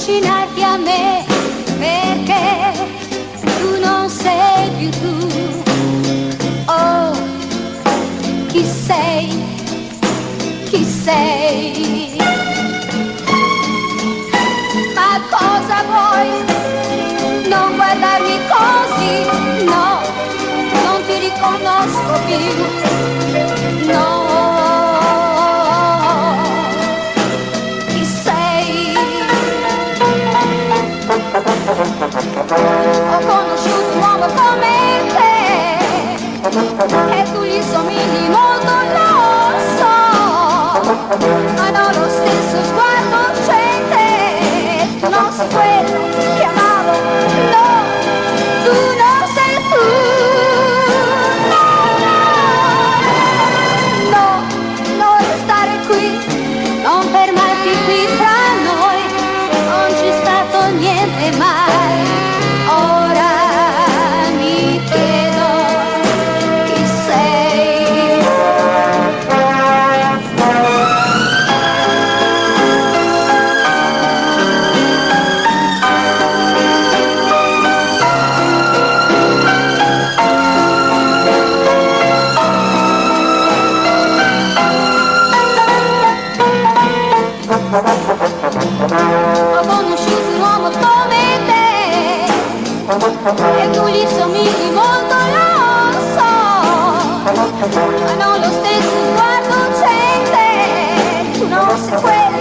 avvicinarti a me, perché tu non sei più tu. Oh, chi sei? Chi sei? Ma cosa vuoi? Non guardarmi così, no, non ti riconosco più, no. Chi sei? Ho conosciuto un uomo come te, che tu gli somigli molto, lo so, ma non lo stesso sguardo c'è in te, tu non sei quello che amavo, no, tu non sei tu, no, non restare qui, non fermarti qui tra noi, non c'è stato niente mai, ora mi chiedo chi sei. Ho conosciuto un uomo come te, e tu gli somigli molto, lo so, ma non lo stesso sguardo c'è in te, tu non sei quello